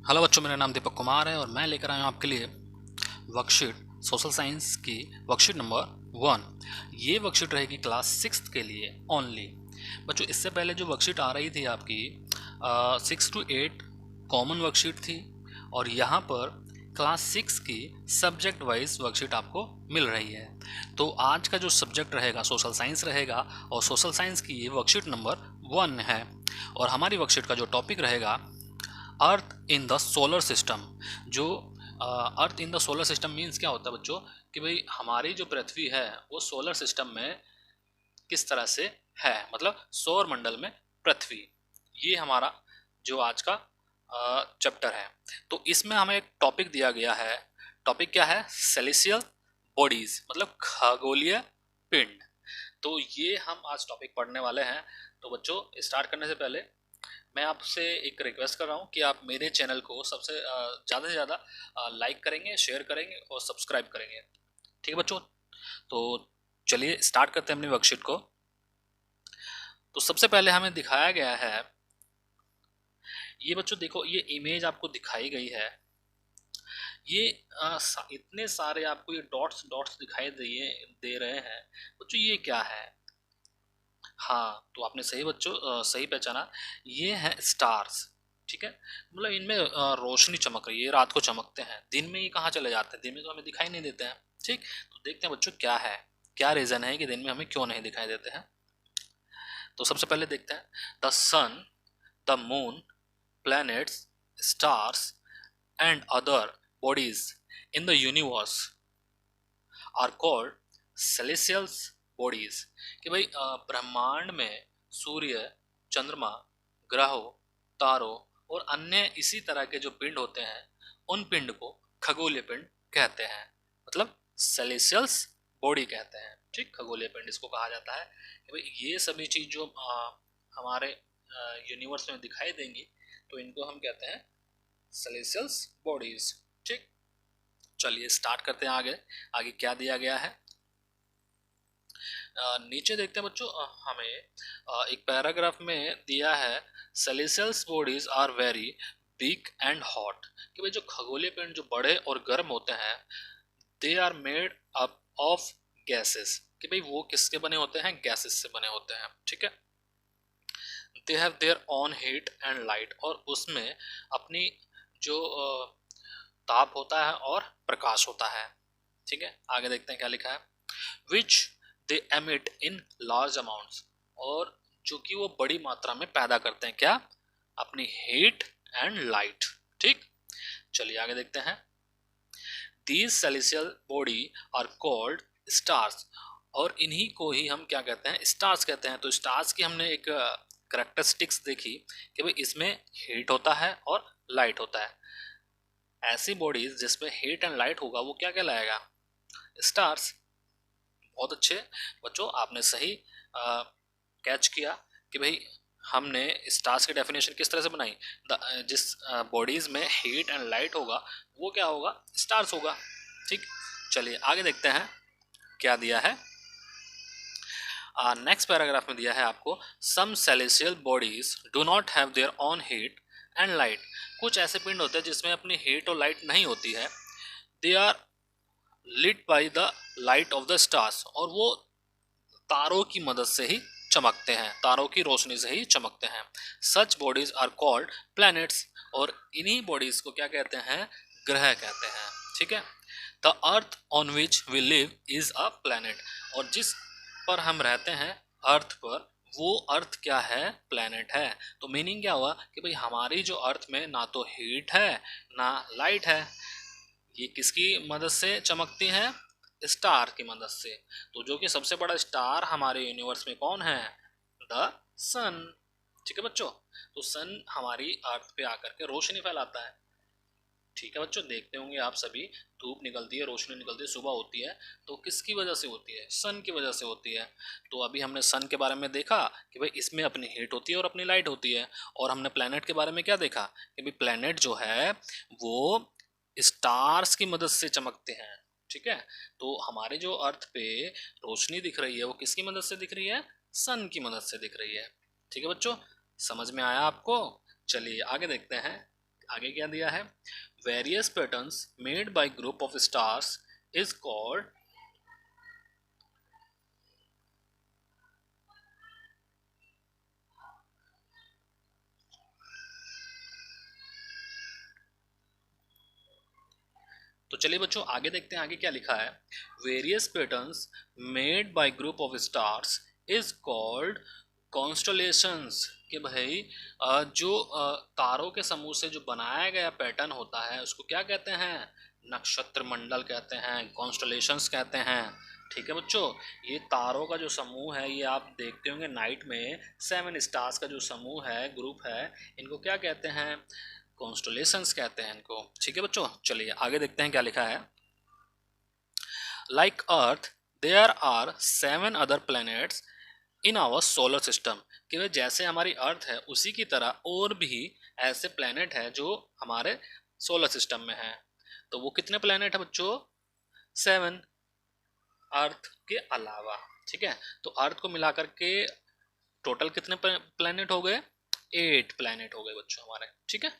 Hello बच्चों, मेरा नाम दीपक कुमार है और मैं लेकर आया हूँ आपके लिए वर्कशीट सोशल साइंस की वर्कशीट नंबर 1। ये वर्कशीट रहेगी क्लास 6 के लिए ओनली। बच्चों, इससे पहले जो वर्कशीट आ रही थी आपकी 6 to 8 कॉमन वर्कशीट थी और यहाँ पर क्लास 6 की सब्जेक्ट वाइज वर्कशीट आपको मिल रही है। तो आज का जो सब्जेक्ट रहेगा सोशल साइंस रहेगा और सोशल साइंस की ये वर्कशीट नंबर 1 है और हमारी वर्कशीट का जो टॉपिक रहेगा earth in the solar system. जो earth in the solar system means क्या होता है बच्चों, कि भाई हमारी जो पृथ्वी है वो सोलर सिस्टम में किस तरह से है, मतलब सौर मंडल में पृथ्वी। ये हमारा जो आज का चैप्टर है। तो इसमें हमें एक टॉपिक दिया गया है। टॉपिक क्या है? सेलेसियल बॉडीज, मतलब खगोलीय पिंड। तो ये हम आज टॉपिक पढ़ने वाले हैं। तो बच्चों, स्टार्ट करने से पहले मैं आपसे एक रिक्वेस्ट कर रहा हूँ कि आप मेरे चैनल को सबसे ज़्यादा से ज़्यादा लाइक करेंगे, शेयर करेंगे और सब्सक्राइब करेंगे। ठीक है बच्चों? तो चलिए स्टार्ट करते हैं अपनी वर्कशीट को। तो सबसे पहले हमें दिखाया गया है, ये बच्चों देखो, ये इमेज आपको दिखाई गई है। ये इतने सारे आपको ये डॉट्स डॉट्स दिखाई दे रहे हैं बच्चों, ये क्या है? हाँ, तो आपने सही बच्चों सही पहचाना, ये है स्टार्स। ठीक है, मतलब इनमें रोशनी चमक रही है, रात को चमकते हैं, दिन में ये कहाँ चले जाते हैं? दिन में तो हमें दिखाई नहीं देते हैं। ठीक, तो देखते हैं बच्चों क्या है, क्या रीज़न है कि दिन में हमें क्यों नहीं दिखाई देते हैं। तो सबसे पहले देखते हैं, the sun, the moon, planets, stars and other bodies in the universe are called celestials bodies. कि भाई ब्रह्मांड में सूर्य, चंद्रमा, ग्रहों, तारों और अन्य इसी तरह के जो पिंड होते हैं, उन पिंड को खगोलीय पिंड कहते हैं, मतलब सेलेसियल्स बॉडी कहते हैं। ठीक, खगोलीय पिंड इसको कहा जाता है कि भाई ये सभी चीज जो हमारे यूनिवर्स में दिखाई देंगी, तो इनको हम कहते हैं सेलेसियल्स बॉडीज। ठीक, चलिए स्टार्ट करते हैं आगे। आगे क्या दिया गया है, नीचे देखते हैं बच्चों। हमें एक पैराग्राफ में दिया है, celestials bodies are very big and hot. कि भाई जो खगोलीय पिंड जो बड़े और गर्म होते हैं, they are made up of gases. कि भाई वो किसके बने होते हैं? गैसेस से बने होते हैं। ठीक है, they have their own heat and light, और उसमें अपनी जो ताप होता है और प्रकाश होता है। ठीक है, आगे देखते हैं क्या लिखा है, which they emit in large amounts, और जो कि वो बड़ी मात्रा में पैदा करते हैं, क्या? अपनी हीट एंड लाइट। ठीक, चलिए आगे देखते हैं, these celestial body are called stars, और इन्हीं को ही हम क्या कहते हैं? स्टार्स कहते हैं। तो स्टार्स की हमने एक करेक्टरिस्टिक्स देखी कि भाई इसमें हीट होता है और लाइट होता है। ऐसी बॉडीज जिसमें हीट एंड लाइट होगा वो क्या कहलाएगा? स्टार्स। बहुत अच्छे बच्चों, आपने सही कैच किया कि भाई हमने स्टार्स की डेफिनेशन किस तरह से बनाई। जिस बॉडीज में हीट एंड लाइट होगा वो क्या होगा? स्टार्स होगा। ठीक, चलिए आगे देखते हैं क्या दिया है। नेक्स्ट पैराग्राफ में दिया है आपको, some celestial bodies do not have their own heat and light. कुछ ऐसे पिंड होते हैं जिसमें अपनी हीट और लाइट नहीं होती है। They are lit by the light of the stars, और वो तारों की मदद से ही चमकते हैं, तारों की रोशनी से ही चमकते हैं। सच बॉडीज आर कॉल्ड प्लैनेट्स, और इन्हीं बॉडीज को क्या कहते हैं? ग्रह कहते हैं। ठीक है, the earth on which we live is a planet, और जिस पर हम रहते हैं अर्थ पर, वो अर्थ क्या है? प्लैनेट है। तो मीनिंग क्या हुआ कि भाई हमारी जो अर्थ में ना तो हीट है ना लाइट है, ये किसकी मदद से चमकती हैं? स्टार की मदद से। तो जो कि सबसे बड़ा स्टार हमारे यूनिवर्स में कौन है? द सन। ठीक है बच्चों, तो सन हमारी अर्थ पे आकर के रोशनी फैलाता है। ठीक है बच्चों, देखते होंगे आप सभी, धूप निकलती है, रोशनी निकलती है, सुबह होती है, तो किसकी वजह से होती है? सन की वजह से होती है। तो अभी हमने सन के बारे में देखा कि भाई इसमें अपनी हीट होती है और अपनी लाइट होती है, और हमने प्लेनेट के बारे में क्या देखा कि भाई प्लेनेट जो है वो स्टार्स की मदद से चमकते हैं। ठीक है, तो हमारे जो अर्थ पे रोशनी दिख रही है वो किसकी मदद से दिख रही है? सन की मदद से दिख रही है। ठीक है बच्चों, समझ में आया आपको? चलिए आगे देखते हैं आगे क्या दिया है, various patterns made by group of stars is called, तो चलिए बच्चों आगे देखते हैं आगे क्या लिखा है, various patterns made by group of stars is called constellations, कि भाई जो तारों के समूह से जो बनाया गया पैटर्न होता है उसको क्या कहते हैं, नक्षत्र मंडल कहते हैं, कॉन्स्टलेशंस कहते हैं। ठीक है बच्चों, ये तारों का जो समूह है, ये आप देखते होंगे नाइट में 7 स्टार्स का जो समूह है, ग्रुप है, इनको क्या कहते हैं, कॉन्स्टलेशंस कहते हैं इनको। ठीक है बच्चों, चलिए आगे देखते हैं क्या लिखा है, like earth there are 7 other planets in our solar system, कि भाई जैसे हमारी अर्थ है उसी की तरह और भी ऐसे प्लैनेट है जो हमारे सोलर सिस्टम में है। तो वो कितने प्लैनेट है बच्चों, 7, अर्थ के अलावा। ठीक है, तो अर्थ को मिलाकर के टोटल कितने प्लैनेट हो गए, 8 प्लैनेट हो गए बच्चों हमारे। ठीक है,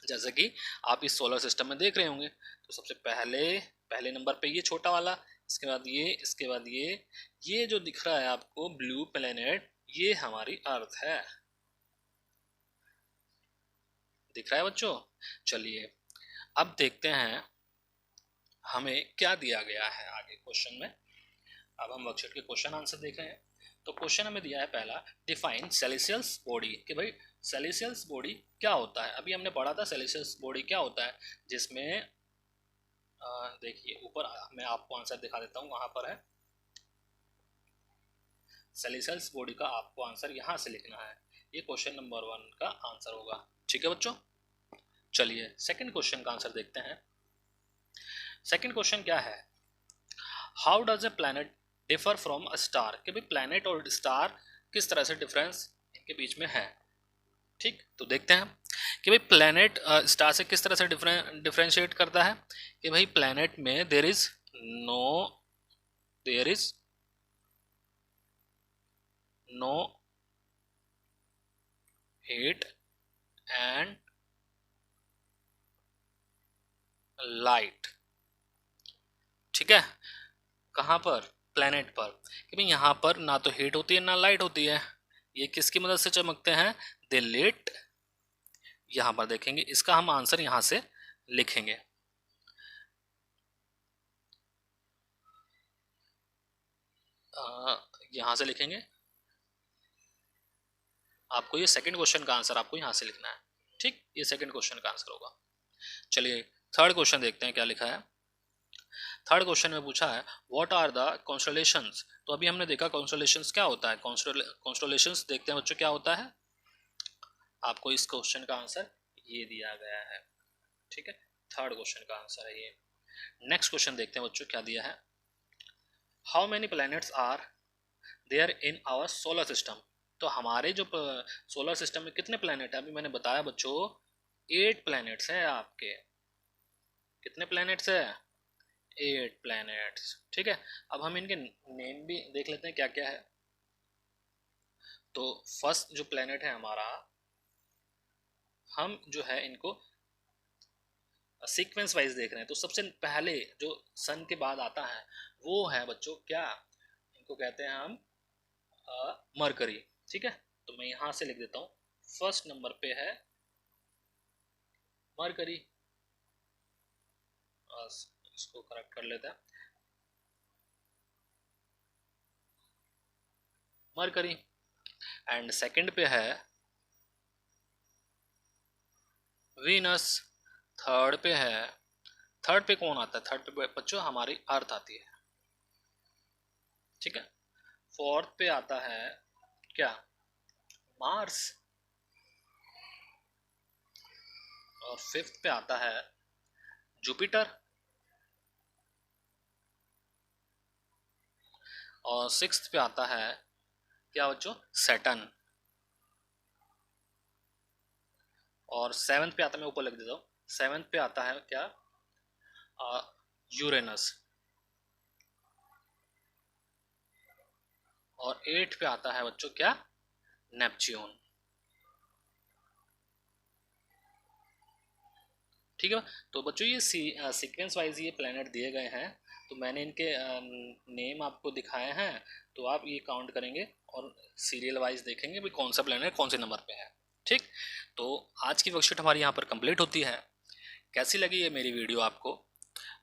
जैसे कि आप इस सोलर सिस्टम में देख रहे होंगे, तो सबसे पहले पहले नंबर पे ये छोटा वाला, इसके बाद ये, इसके बाद ये जो दिख रहा है आपको ब्लू प्लेनेट, ये हमारी अर्थ है। दिख रहा है बच्चों। चलिए अब देखते हैं हमें क्या दिया गया है आगे क्वेश्चन में। अब हम वर्कशीट के क्वेश्चन आंसर देख रहे हैं। तो क्वेश्चन हमें दिया है पहला, डिफाइन सेलेसियस बॉडी, कि भाई सेलेसियस बॉडी क्या होता है। अभी हमने पढ़ा था सेलेसियस बॉडी क्या होता है, जिसमें देखिए ऊपर मैं आपको आंसर दिखा देता हूँ, वहां पर है सेलेसियस बॉडी का, आपको आंसर यहाँ से लिखना है, ये क्वेश्चन नंबर 1 का आंसर होगा। ठीक है बच्चों, चलिए सेकंड क्वेश्चन का आंसर देखते हैं। सेकंड क्वेश्चन क्या है, how does a planet differ from a star, कि भाई प्लैनेट और स्टार किस तरह से डिफरेंस इनके बीच में है। ठीक, तो देखते हैं कि भाई प्लैनेट स्टार से किस तरह से डिफरेंशिएट करता है, कि भाई प्लैनेट में no there is no heat and light. ठीक है, कहाँ पर, प्लैनेट पर, कि भाई यहाँ पर ना तो हीट होती है ना लाइट होती है। ये किसकी मदद से चमकते हैं, दे लेट, यहाँ पर देखेंगे इसका हम आंसर यहाँ से लिखेंगे। यहाँ से लिखेंगे, आपको ये सेकंड क्वेश्चन का आंसर आपको यहाँ से लिखना है। ठीक, ये सेकंड क्वेश्चन का आंसर होगा। चलिए थर्ड क्वेश्चन देखते हैं क्या लिखा है। थर्ड क्वेश्चन में पूछा है व्हाट आर द कॉन्स्टलेशंस, तो अभी हमने देखा कॉन्स्टलेशंस क्या होता है, कॉन्स्टलेशंस देखते हैं बच्चों क्या होता है। आपको इस क्वेश्चन का आंसर ये दिया गया है। ठीक है, थर्ड क्वेश्चन का आंसर है ये। नेक्स्ट क्वेश्चन देखते हैं बच्चों क्या दिया है, how many planets are there in our solar system, तो हमारे जो सोलर सिस्टम में कितने प्लैनेट है, अभी मैंने बताया बच्चों 8 प्लैनेट्स हैं आपके। कितने प्लैनेट्स है, 8 प्लैनेट्स। ठीक है, अब हम इनके नेम भी देख लेते हैं क्या क्या है। तो फर्स्ट जो प्लैनेट है हमारा, हम जो है इनको सीक्वेंस वाइज देख रहे हैं, तो सबसे पहले जो सन के बाद आता है वो है बच्चों क्या, इनको कहते हैं हम मरकरी। ठीक है, तो मैं यहां से लिख देता हूं, फर्स्ट नंबर पे है मरकरी, इसको करेक्ट कर लेते हैं, मरकरी। एंड सेकंड पे है वीनस, थर्ड पे है, थर्ड पे कौन आता है, थर्ड पे बच्चों हमारी अर्थ आती है। ठीक है, फोर्थ पे आता है क्या, मार्स, और फिफ्थ पे आता है जुपिटर, और सिक्स्थ पे आता है क्या बच्चों, सैटर्न, और सेवन्थ पे आता है, मैं ऊपर लिख देता हूँ, सेवन्थ पे आता है क्या, यूरेनस, और एट पे आता है बच्चों क्या, नेपच्यून। ठीक है। तो बच्चों ये सीक्वेंस वाइज ये प्लैनेट दिए गए हैं, तो मैंने इनके नेम आपको दिखाए हैं, तो आप ये काउंट करेंगे और सीरियल वाइज देखेंगे भाई कौन सा प्लैनेट कौन से नंबर पे है। ठीक, तो आज की वर्कशीट हमारी यहाँ पर कंप्लीट होती है। कैसी लगी ये मेरी वीडियो आपको?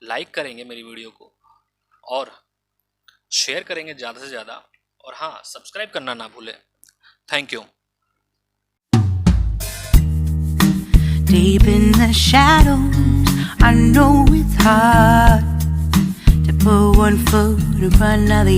लाइक करेंगे मेरी वीडियो को और शेयर करेंगे ज़्यादा से ज़्यादा, और हाँ, सब्सक्राइब करना ना भूलें। Thank you. Deep in the shadows, I know it's hard to put one foot in front of the